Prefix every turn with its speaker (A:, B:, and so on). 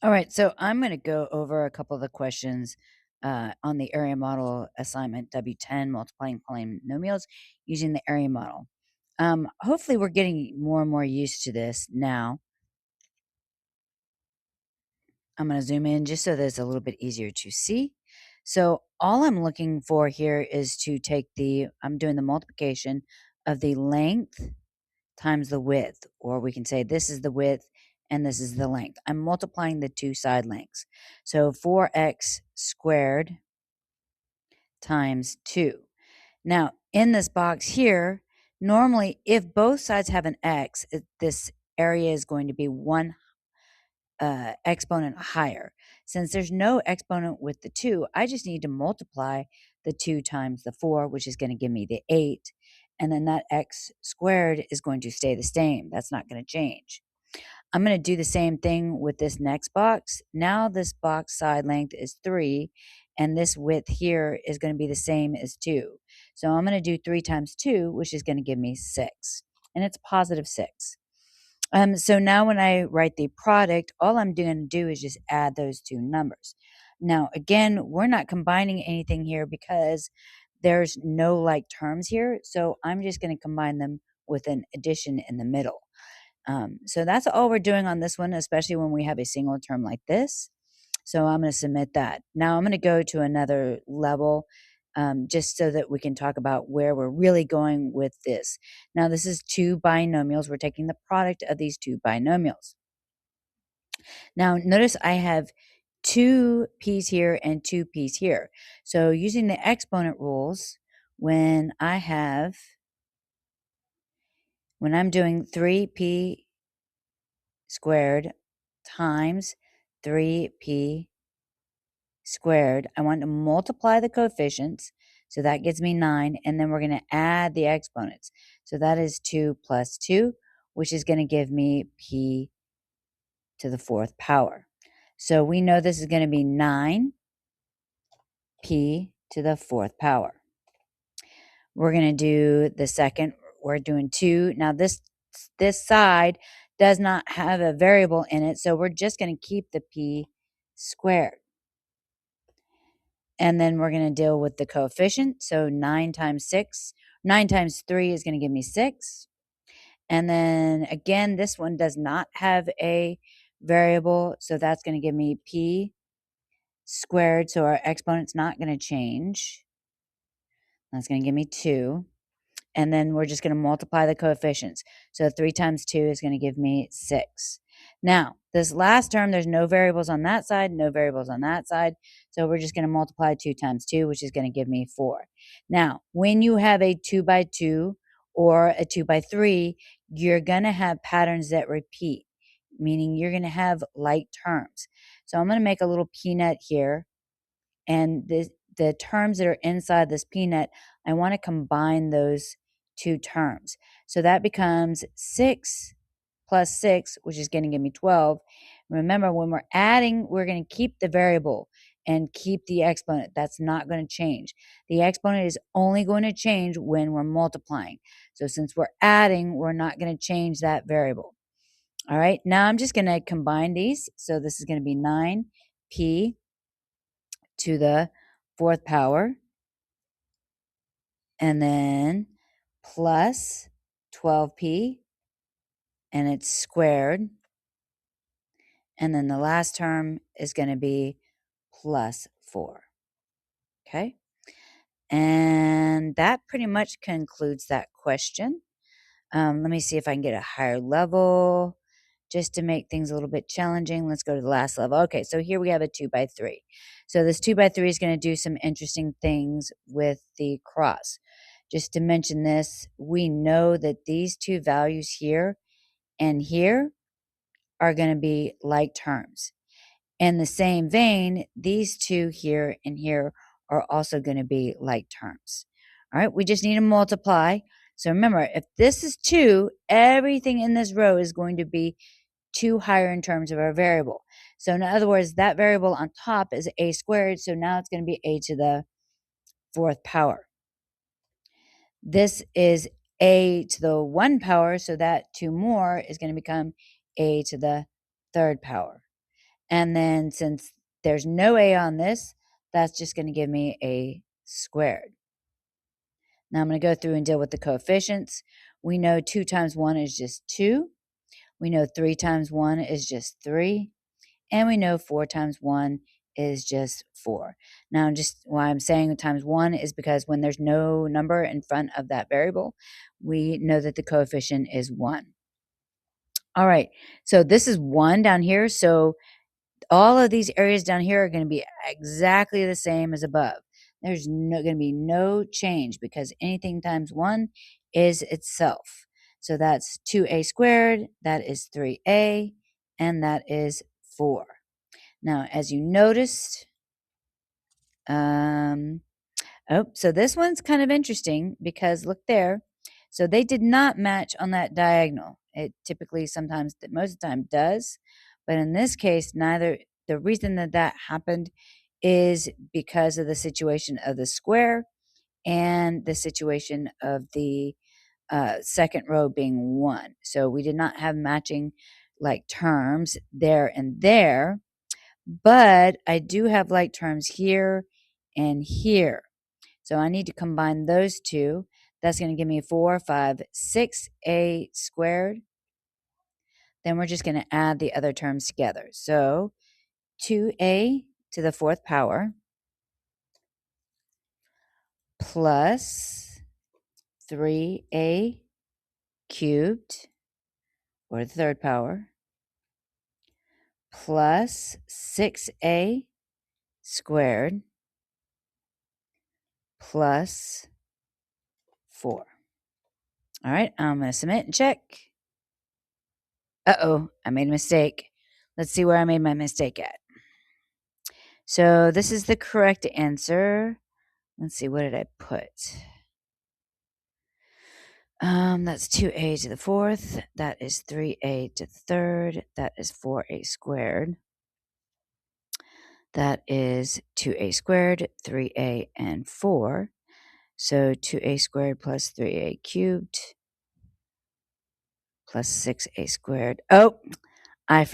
A: All right, so I'm going to go over a couple of the questions on the area model assignment W10, multiplying polynomials using the area model. Hopefully, we're getting more and more used to this now. I'm going to zoom in just so that it's a little bit easier to see. So, all I'm looking for here is to take I'm doing the multiplication of the length times the width, or we can say this is the width and this is the length. I'm multiplying the two side lengths. So 4x squared times 2. Now, in this box here, normally if both sides have an x, this area is going to be one exponent higher. Since there's no exponent with the 2, I just need to multiply the 2 times the 4, which is going to give me the 8. And then that x squared is going to stay the same. That's not going to change. I'm going to do the same thing with this next box. Now this box side length is 3, and this width here is going to be the same as 2. So I'm going to do 3 times 2, which is going to give me 6. And it's positive 6. So now when I write the product, all I'm going to do is just add those two numbers. Now, again, we're not combining anything here because there's no like terms here. So I'm just going to combine them with an addition in the middle. So that's all we're doing on this one, especially when we have a single term like this. So I'm going to submit that. Now I'm going to go to another level just so that we can talk about where we're really going with this. Now this is two binomials. We're taking the product of these two binomials. Now notice I have two p's here and two p's here. So using the exponent rules, when I'm doing 3p squared times 3p squared, I want to multiply the coefficients. So that gives me 9. And then we're going to add the exponents. So that is 2 plus 2, which is going to give me p to the fourth power. So we know this is going to be 9p to the fourth power. We're going to do the second. We're doing 2. Now this side does not have a variable in it, so we're just going to keep the p squared. And then we're going to deal with the coefficient. So 9 times 3 is going to give me 6. And then again, this one does not have a variable, so that's going to give me p squared. So our exponent's not going to change. That's going to give me 2. And then we're just going to multiply the coefficients. So 3 times 2 is going to give me 6. Now, this last term, there's no variables on that side, no variables on that side. So we're just going to multiply 2 times 2, which is going to give me 4. Now, when you have a 2 by 2 or a 2 by 3, you're going to have patterns that repeat, meaning you're going to have like terms. So I'm going to make a little peanut here, and the terms that are inside this peanut, I want to combine those two terms. So that becomes 6 plus 6, which is going to give me 12. Remember, when we're adding, we're going to keep the variable and keep the exponent. That's not going to change. The exponent is only going to change when we're multiplying. So since we're adding, we're not going to change that variable. All right, now I'm just going to combine these. So this is going to be 9p to the fourth power, and then plus 12p, and it's squared. And then the last term is going to be plus 4. Okay. And that pretty much concludes that question. Let me see if I can get a higher level just to make things a little bit challenging. Let's go to the last level. Okay, so here we have a 2 by 3. So this 2 by 3 is going to do some interesting things with the cross. Just to mention this, we know that these two values here and here are going to be like terms. In the same vein, these two here and here are also going to be like terms. All right, we just need to multiply. So remember, if this is 2, everything in this row is going to be 2 higher in terms of our variable. So in other words, that variable on top is a squared, so now it's going to be a to the fourth power. This is a to the 1 power, so that 2 more is going to become a to the third power. And then since there's no a on this, that's just going to give me a squared. Now I'm going to go through and deal with the coefficients. We know 2 times 1 is just 2. We know 3 times 1 is just 3. And we know 4 times 1 is just 4. Now, just why I'm saying times 1 is because when there's no number in front of that variable, we know that the coefficient is 1. All right, so this is 1 down here. So all of these areas down here are going to be exactly the same as above. There's going to be no change because anything times 1 is itself. So that's 2a squared, that is 3a, and that is 4. Now, as you noticed, so this one's kind of interesting because look there. So they did not match on that diagonal. It typically sometimes, most of the time does, but in this case, neither. The reason that that happened is because of the situation of the square and the situation of the second row being 1. So we did not have matching like terms there and there, but I do have like terms here and here. So I need to combine those two. That's going to give me 4, 5, 6a squared. Then we're just going to add the other terms together. So 2a to the 4th power plus 3a cubed, or the 3rd power, plus 6a squared plus 4. All right, I'm going to submit and check. Uh-oh, I made a mistake. Let's see where I made my mistake at. So this is the correct answer. Let's see, what did I put? That's 2a to the 4th. That is 3a to the 3rd. That is 4a squared. That is 2a squared, 3a, and 4. So 2a squared plus 3a cubed plus 6a squared. Oh,